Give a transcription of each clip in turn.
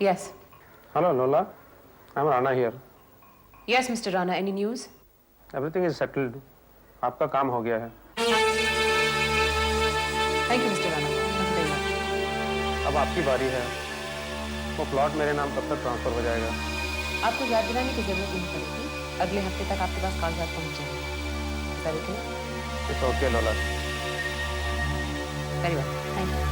Yes. Hello, Lola. I'm Rana here. Yes, Mr. Rana. Any news? Everything is settled. आपका काम हो गया है. Thank you, Mr. Rana. Thank you very much. अब आपकी बारी है. वो प्लॉट मेरे नाम कब तक ट्रांसफर हो जाएगा? आपको याद दिलाने की जरूरत नहीं पड़ेगी. अगले हफ्ते तक आपके पास कागजात पहुंच जाएंगे. Is that okay? It's okay, Lola. Very well. Thank you.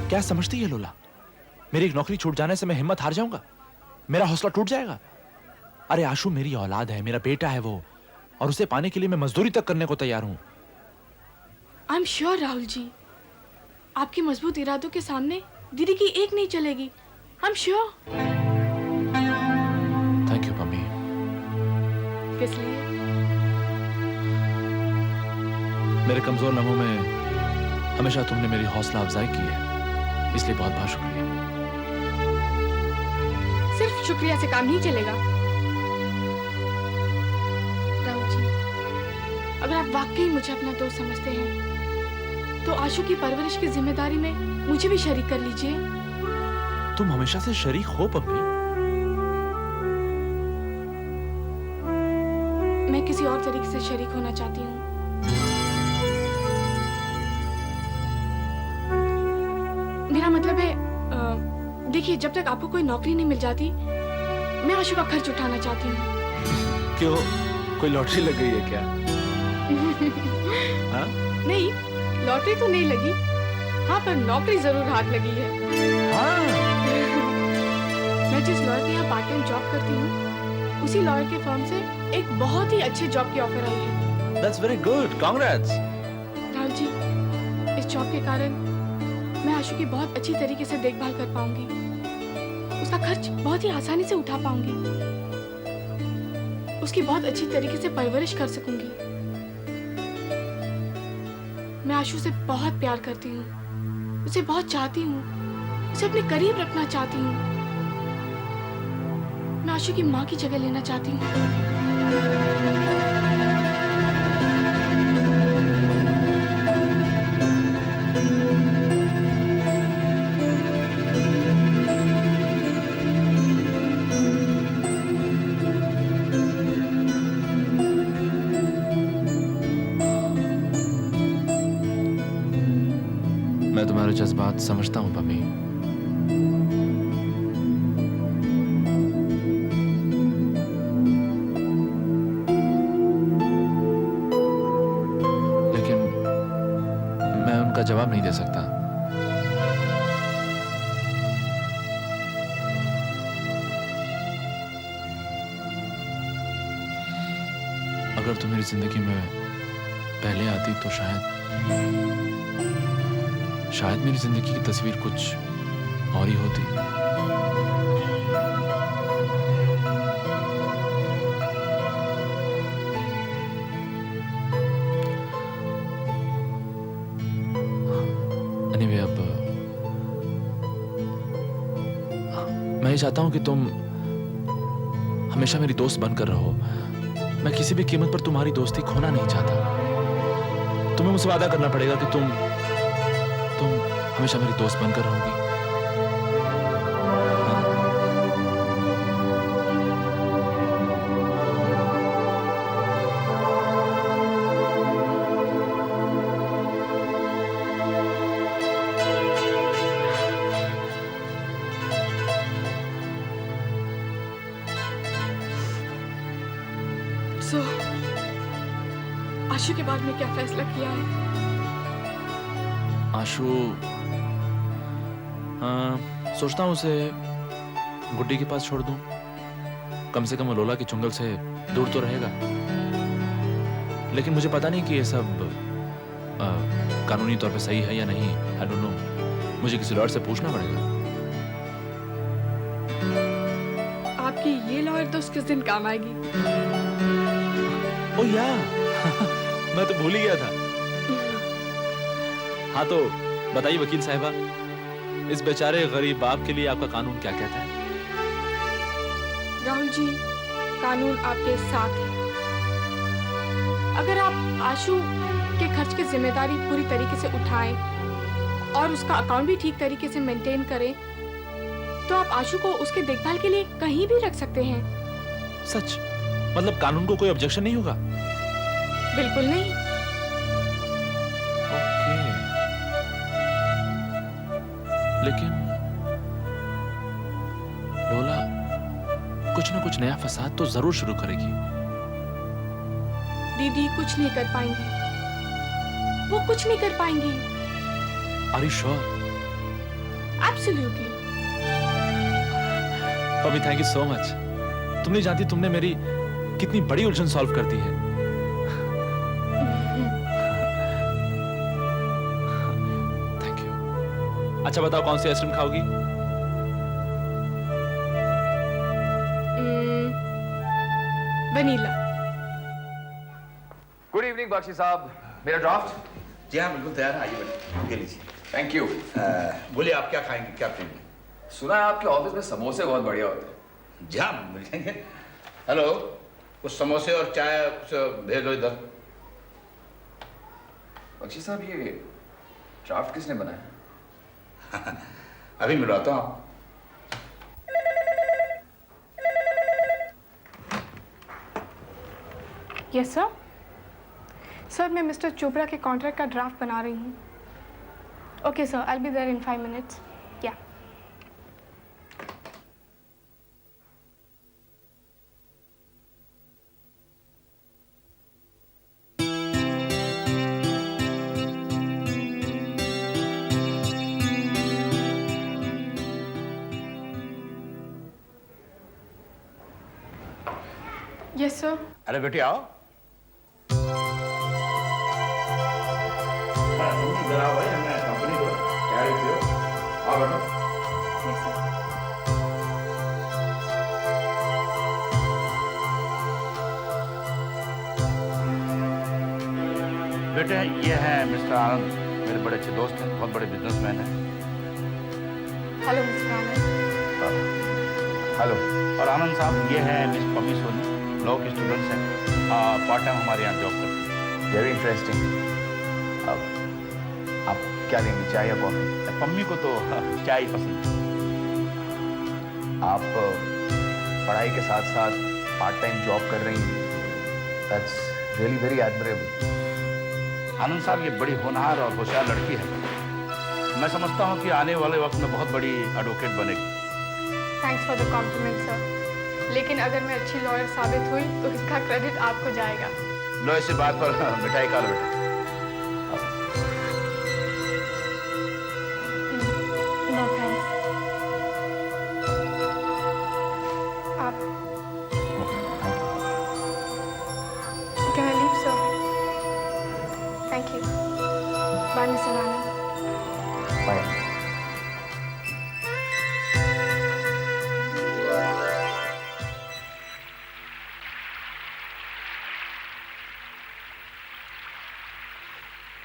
क्या समझती है लोला? मेरी एक नौकरी छूट जाने से मैं हिम्मत हार जाऊंगा? मेरा हौसला टूट जाएगा? अरे आशु मेरी औलाद है, मेरा बेटा है वो, और उसे पाने के लिए मैं मजदूरी तक करने को तैयार हूं. I am sure Rahul ji, आपके मजबूत इरादों के सामने दीदी की एक नहीं चलेगी. I am sure. Thank you mummy. किस लिए? मेरे कमजोर लम्हों में हमेशा तुमने मेरी हौसला अफजाई की है, इसलिए बहुत बहुत शुक्रिया. सिर्फ शुक्रिया से काम नहीं चलेगा राहुल जी. अगर आप वाकई मुझे अपना दोस्त समझते हैं तो आशु की परवरिश की जिम्मेदारी में मुझे भी शरीक कर लीजिए. तुम हमेशा से शरीक हो पम्मी. मैं किसी और तरीके से शरीक होना चाहती हूँ. मेरा मतलब है देखिए, जब तक आपको कोई नौकरी नहीं मिल जाती मैं आशु का खर्च उठाना चाहती हूँ. क्यों, कोई लॉटरी लग गई है क्या? हाँ? नहीं, लॉटरी तो नहीं लगी. हाँ, पर नौकरी जरूर हाथ लगी है. हाँ? मैं जिस लॉयर के यहाँ पार्ट टाइम जॉब करती हूँ उसी लॉयर के फर्म से एक बहुत ही अच्छे जॉब की ऑफर आई है. That's very good. Congrats. Rahul ji, इस जॉब के कारण मैं आशु की बहुत अच्छी तरीके से देखभाल कर पाऊंगी. उसका खर्च बहुत ही आसानी से उठा पाऊंगी. उसकी बहुत अच्छी तरीके से परवरिश कर सकूंगी. मैं आशु से बहुत प्यार करती हूँ, उसे बहुत चाहती हूँ, उसे अपने करीब रखना चाहती हूँ. मैं आशु की माँ की जगह लेना चाहती हूँ. मैं तुम्हारे जज्बात समझता हूँ पम्मी. लेकिन मैं उनका जवाब नहीं दे सकता. अगर तुम मेरी जिंदगी में पहले आती तो शायद मेरी जिंदगी की तस्वीर कुछ और ही होती. Anyway, अब मैं ये चाहता हूं कि तुम हमेशा मेरी दोस्त बनकर रहो. मैं किसी भी कीमत पर तुम्हारी दोस्ती खोना नहीं चाहता. तुम्हें मुझसे वादा करना पड़ेगा कि तुम हमेशा मेरी दोस्त बनकर रहोगी. सो आशु के बारे में क्या फैसला किया है? आशु, सोचता हूँ उसे गुड्डी के पास छोड़ दूं. कम से कम वो लोला के चुंगल से दूर तो रहेगा. लेकिन मुझे पता नहीं कि ये सब कानूनी तौर पे सही है या नहीं. I don't know. मुझे किसी लॉयर से पूछना पड़ेगा. आपकी ये लॉयर दोस्त किस दिन काम आएगी? ओह या मैं तो भूल ही गया था. हाँ तो बताइए वकील साहिबा, इस बेचारे गरीब बाप के लिए आपका कानून क्या कहता है? राहुल जी, कानून आपके साथ है. अगर आप आशु के खर्च की जिम्मेदारी पूरी तरीके से उठाएं और उसका अकाउंट भी ठीक तरीके से मेंटेन करें, तो आप आशु को उसके देखभाल के लिए कहीं भी रख सकते हैं। सच? मतलब कानून को कोई ऑब्जेक्शन नहीं होगा? बिल्कुल नहीं। ओके। लेकिन लोला कुछ ना कुछ नया फसाद तो जरूर शुरू करेगी। दीदी कुछ नहीं कर पाएंगी, वो कुछ नहीं कर पाएंगी। Are you sure? Absolutely. Pammi, thank you so much. तुम नहीं जानती तुमने मेरी कितनी बड़ी उलझन सॉल्व कर दी है। Thank you. अच्छा बताओ, कौन सी आइसक्रीम खाओगी? वनीला। गुड इवनिंग बख्शी साहब, मेरा ड्राफ्ट। जी हाँ, बिल्कुल तैयार है, आइए बैठिए, ये लीजिए। Thank you. बोलिए आप क्या खाएंगे, क्या पिएंगे? सुना है आपके ऑफिस में समोसे बहुत बढ़िया होते हैं। जी हाँ, मिल जाएंगे। हेलो, कुछ समोसे और चाय भेज दो इधर। बख्शी साहब, ये ड्राफ्ट किसने बनाया? अभी मिलवाता हूँ आप। Yes sir. सर, मैं मिस्टर चोपड़ा के कॉन्ट्रैक्ट का ड्राफ्ट बना रही हूँ। Okay sir, I will be there in 5 minutes. या यस सर। अरे बेटी आओ। इधर आओ भाई, हमें कंपनी को क्या रही हो? आओ बैठो। Yes sir. बेटे, ये है मिस्टर आनंद, मेरे बड़े अच्छे दोस्त हैं, बहुत बड़े बिजनेसमैन हैं। हेलो मिस्टर आनंद। हेलो। और आनंद साहब, ये है मिस पम्मी सोनी, लॉ की स्टूडेंट्स हैं, पार्ट टाइम हमारे यहाँ जॉब करती हैं। Very interesting. अब आप क्या लेंगे, चाय या कॉफी? पम्मी को तो चाय ही पसंद है। आप पढ़ाई के साथ साथ पार्ट टाइम जॉब कर रही हैं। That's really very admirable. Anand साहब, ये बड़ी होनहार और होशियार लड़की है। मैं समझता हूँ कि आने वाले वक्त में बहुत बड़ी एडवोकेट बनेगी। Thanks for the compliment sir, लेकिन अगर मैं अच्छी लॉयर साबित हुई तो इसका क्रेडिट आपको जाएगा। लो, इसी बात पर मिठाई खा लो बेटा। No thanks. आप can I leave sir? Thank you. Bye mister Anand. Bye.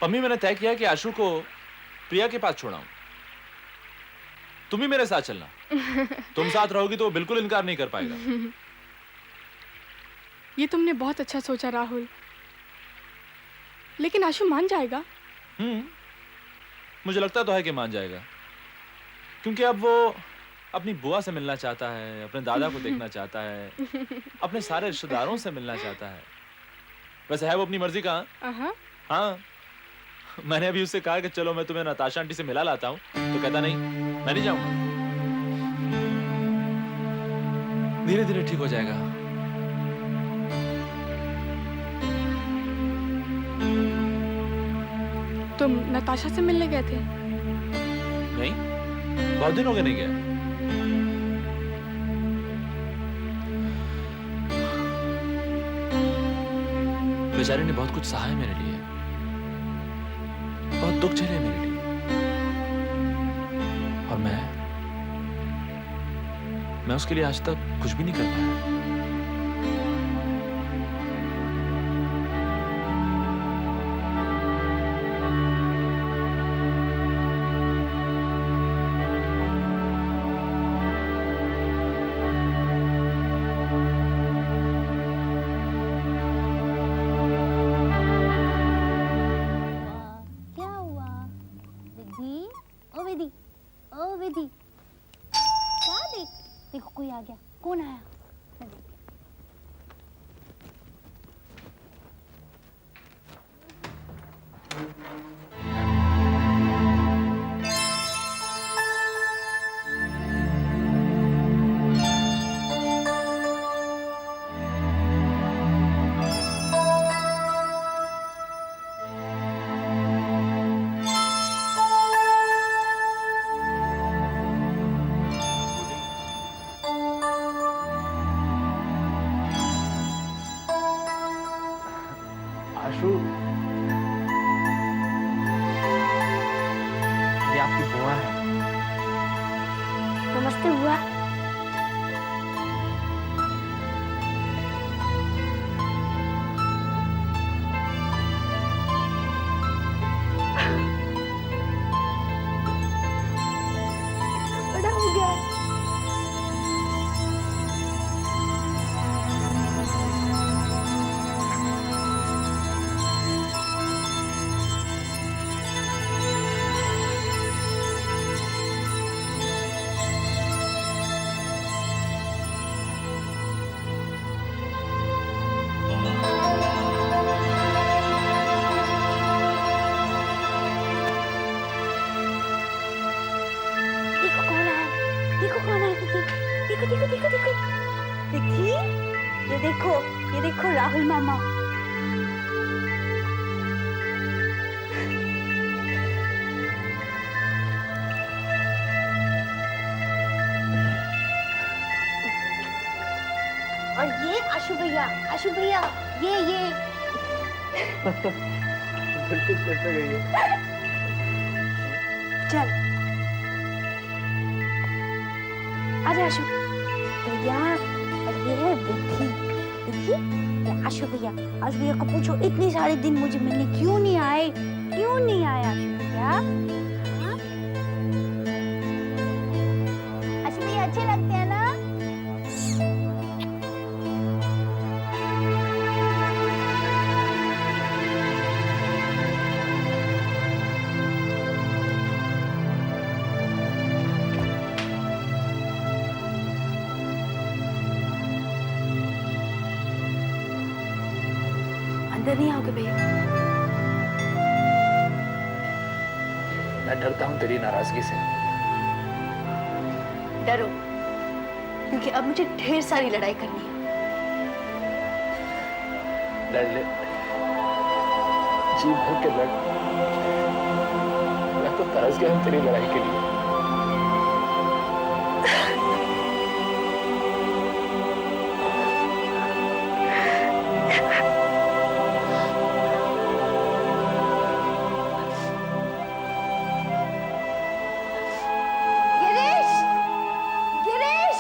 Pammi, मैंने तय किया कि आशु को प्रिया के पास छोड़ाऊं। तुम ही मेरे साथ चलना। तुम साथ रहोगी तो वो बिल्कुल इनकार नहीं कर पाएगा। ये तुमने बहुत अच्छा सोचा राहुल, लेकिन आशु मान जाएगा? मुझे लगता तो है कि मान जाएगा, क्योंकि अब वो अपनी बुआ से मिलना चाहता है, अपने दादा को देखना चाहता है, अपने सारे रिश्तेदारों से मिलना चाहता है। वैसे है वो अपनी मर्जी का। हाँ, मैंने अभी उससे कहा कि चलो मैं तुम्हें नताशा आंटी से मिला लाता हूँ, तो कहता नहीं, मैं नहीं जाऊंगा। धीरे धीरे ठीक हो जाएगा। तुम नताशा से मिलने गए थे? नहीं, बहुत दिन हो गए नहीं गया। बेचारी ने बहुत कुछ सहा है मेरे लिए, बहुत दुख झेले मेरे लिए, और मैं उसके लिए आज तक कुछ भी नहीं कर पाया। कोई आ गया। कौन आया? मैं देखती आशु, ये आपकी बुआ है। नमस्ते बुआ। बड़ा हो गया। देखो कौन आया। देखो कौन आया। देखो देखो देखो देखो। देखिए, ये देखो राहुल मामा। और ये आशु भैया, आशु भैया, ये बिल्कुल कैसे गई है? चल अरे आशु भैया, और ये है विक्की। देखिए, ये आशु भैया। आशु भैया को पूछो इतने सारे दिन मुझे मिलने क्यों नहीं आए? क्यों नहीं आए आशु भैया? हाँ? आशु भैया अच्छे लगते हैं ना? अंदर नहीं आओगे भैया? मैं डरता हूँ तेरी नाराजगी से। डरो, क्योंकि अब मुझे ढेर सारी लड़ाई करनी है। लड़ ले, जी भर के लड़। मैं तो तरस गया हूँ तेरी लड़ाई के लिए। गिरीश, गिरीश,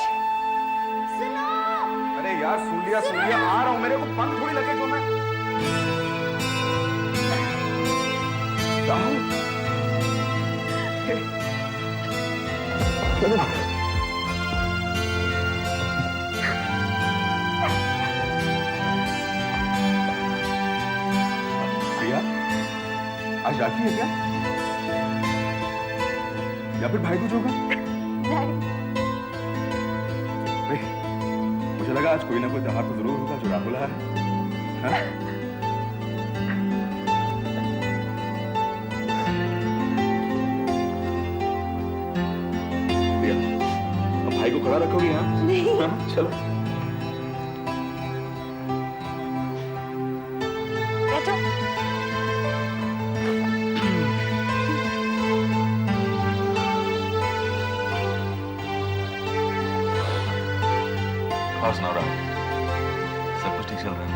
सुनो। अरे यार सुन लिया आ रहा हूँ। मेरे को पंख थोड़ी लगे जो मैं राहुल। भैया आज राखी है क्या? या फिर भाई दूज होगा? मुझे लगा आज कोई ना कोई त्योहार तो जरूर होगा जो राहुल है। हाँ? भैया, अब भाई को खड़ा रखोगी? हाँ हाँ, चलो बैठो। और सुनाओ राहुल, सब कुछ ठीक चल रहा है?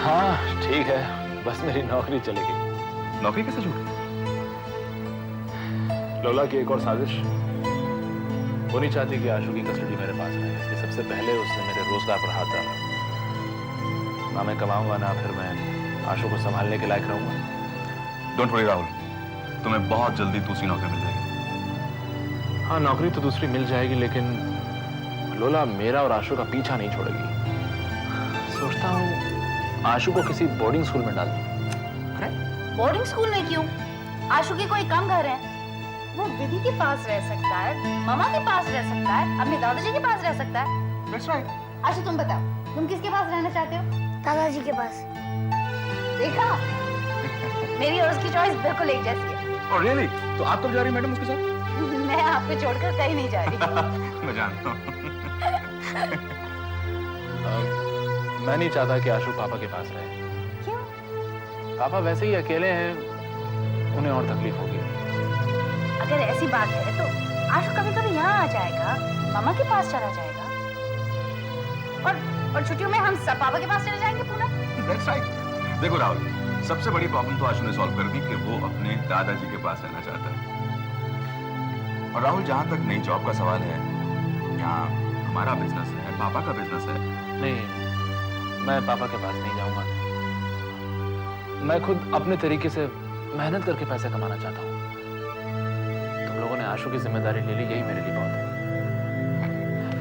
हाँ ठीक है, बस मेरी नौकरी चली गई। नौकरी कैसे छूट गई? लोला की एक और साजिश। वो नहीं चाहती कि आशु की कस्टडी मेरे पास रहे, इसलिए सबसे पहले उसने मेरे रोजगार पर हाथ डाला। ना मैं कमाऊंगा, ना फिर मैं आशु को संभालने के लायक रहूंगा। डोंट वरी राहुल, तुम्हें बहुत जल्दी दूसरी नौकरी मिल जाएगी। हाँ नौकरी तो दूसरी मिल जाएगी, लेकिन लोला मेरा और आशु का पीछा नहीं छोड़ेगी। सोचता हूँ आशु को किसी बोर्डिंग स्कूल में डाल दूं। बोर्डिंग स्कूल में क्यों? आशु की कोई कम घर है? वो विधि के पास रह सकता है, मामा के पास रह सकता है, अपने दादाजी के पास रह सकता है। That's right. आशु तुम बताओ, तुम किसके पास रहना चाहते हो? दादाजी के पास। देखा? मेरी और उसकी चॉइस बिल्कुल एक जैसी है। Oh really? तो आप कब जा रही मैडम उसके साथ? मैं आपको छोड़कर कहीं नहीं जा रही। मैं जानता हूँ। मैं नहीं चाहता कि आशु पापा के पास रहे। क्यों? पापा वैसे ही अकेले हैं, उन्हें और तकलीफ होगी। अगर ऐसी बात है तो आशु कभी-कभी यहाँ आ जाएगा, मामा के पास चला जाएगा। और छुट्टियों में हम सब पापा के पास चले जाएंगे पूनम। That's right. देखो राहुल, सबसे बड़ी प्रॉब्लम तो आशु ने सॉल्व कर दी कि वो अपने दादाजी के पास रहना चाहता है। और राहुल, जहाँ तक नई जॉब का सवाल है, यहाँ हमारा बिजनेस है, पापा का बिजनेस है। नहीं, मैं पापा के पास नहीं जाऊंगा। मैं खुद अपने तरीके से मेहनत करके पैसे कमाना चाहता हूँ। तुम लोगों ने आशु की जिम्मेदारी ले ली, यही मेरे लिए बहुत है।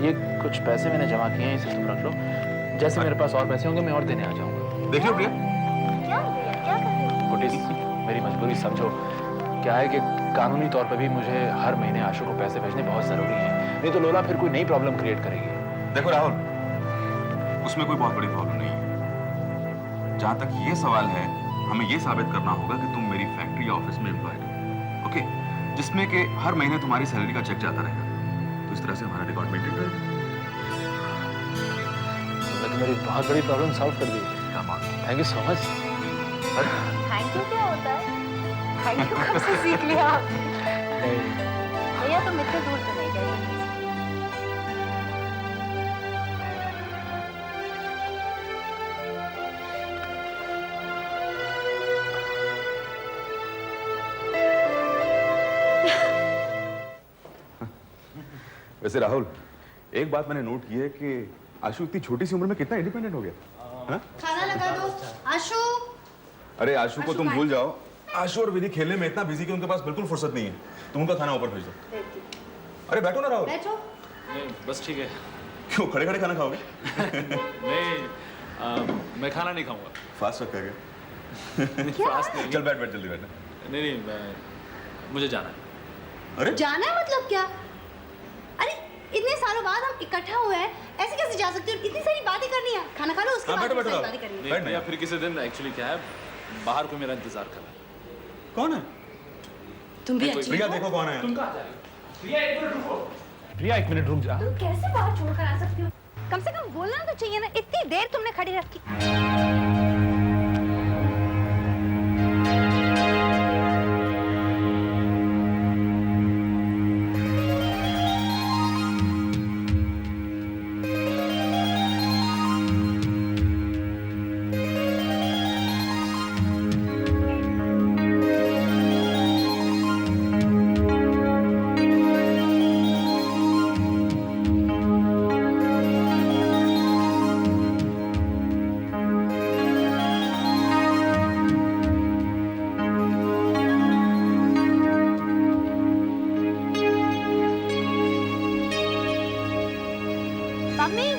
ये कुछ पैसे मैंने जमा किए हैं, इसे तुम रख लो। जैसे मेरे पास और पैसे होंगे मैं और देने आ जाऊंगा। देख लो प्रिया, क्या भैया, क्या कर रहे हो? कुटीस, मेरी मजबूरी समझो। क्या है कि कानूनी तौर पे भी मुझे हर महीने आशु को पैसे भेजने बहुत जरूरी हैं। नहीं तो लोला फिर कोई नई प्रॉब्लम क्रिएट करेगी। देखो राहुल, उसमें कोई बहुत बड़ी प्रॉब्लम नहीं है। जहाँ तक ये सवाल है, हमें ये साबित करना होगा कि तुम मेरी फैक्ट्री या ऑफिस में एम्प्लॉयड हो, ओके? जिसमें कि हर महीने तुम्हारी सैलरी का चेक जाता रहेगा। तो इस तरह से हमारा रिकॉर्ड मेंटेन करेगा। तुमने तो मेरी बहुत बड़ी प्रॉब्लम सॉल्व कर दी। Thank you so much. Thank you क्या होता है? थैंक यू कब से सीख लिया आपने? भैया तुम इतने दूर तो नहीं गए। वैसे राहुल, एक बात मैंने नोट की है कि आशु इतनी छोटी सी उम्र में कितना इंडिपेंडेंट हो गया। हाँ? खाना लगा दो। आशु। अरे आशु को तुम भूल जाओ। आशु और विधि खेलने में इतना बिजी कि उनके पास बिल्कुल फुर्सत नहीं है। तुम उनका खाना ऊपर भेज दो। अरे बैठो ना राहुल। बैठो। नहीं, बस ठीक है। क्यों खड़े खड़े खाना खाओगे? नहीं, मैं खाना नहीं खाऊंगा। फास्ट रखा गया। फास्ट नहीं। चल बैठ बैठ जल्दी बैठ। नहीं, मुझे जाना है। अरे जाना है मतलब क्या? अरे इतने सालों बाद हम इकट्ठा हुए हैं, ऐसे कैसे जा सकते हो? इतनी सारी बातें करनी है। खाना खा लो, उसके बाद बैठो, बैठो, बातें करनी है। नहीं, या फिर किसी दिन एक्चुअली क्या है, बाहर को मेरा इंतजार कर रहा है। कौन है? तुम भी प्रिया देखो कौन है। तुम कहाँ जा रही हो? प्रिया एक मिनट रुको। प्रिया एक मिनट रुक जा। तुम कैसे बाहर छोड़कर आ सकती हो? कम से कम बोलना तो चाहिए ना, इतनी देर तुमने खड़ी रखी। Mummy.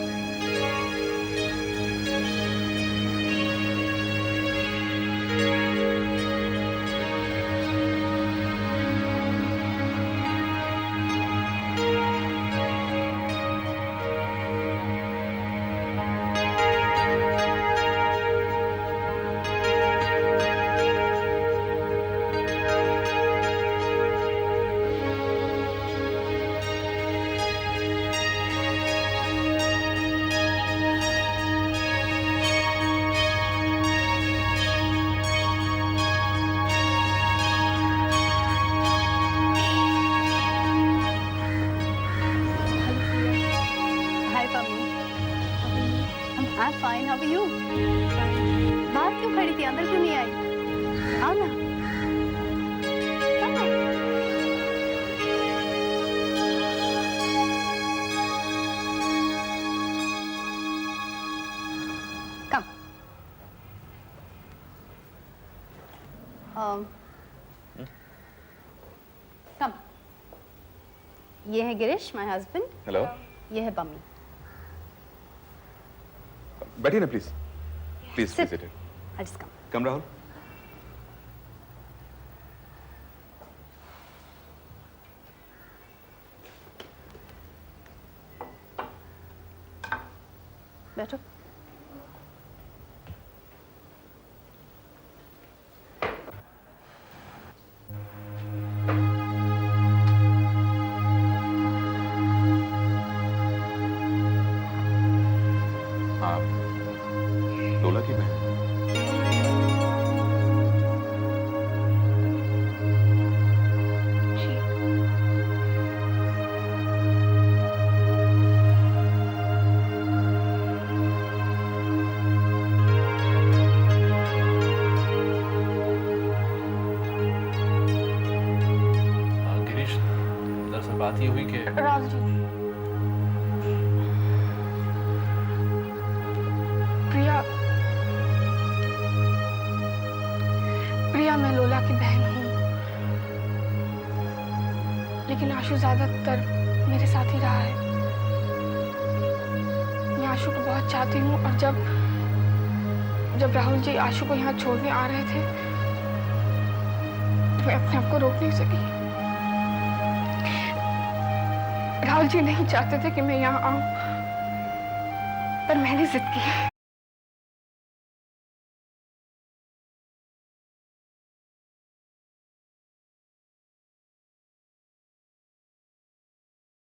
I'm fine. How are you? बाहर क्यों खड़ी थी? अंदर क्यों नहीं आई? आओ ना। Come. Come. ये है गिरीश, my husband. हेलो। ये है बम्मी. बैठिए ना please. Please Sit. Sit. I'll just come. Come Rahul. बैठो। आप लोला की बहन? जी। गिरीश, दरअसल बात ये हुई कि राहुल जी, प्रिया प्रिया मैं लोला की बहन हूँ, लेकिन आशु ज्यादातर मेरे साथ ही रहा है। मैं आशु को बहुत चाहती हूँ और जब राहुल जी आशु को यहाँ छोड़ने आ रहे थे, मैं अपने आप को रोक नहीं सकी। राहुल जी नहीं चाहते थे कि मैं यहाँ आऊं, पर मैंने जिद की।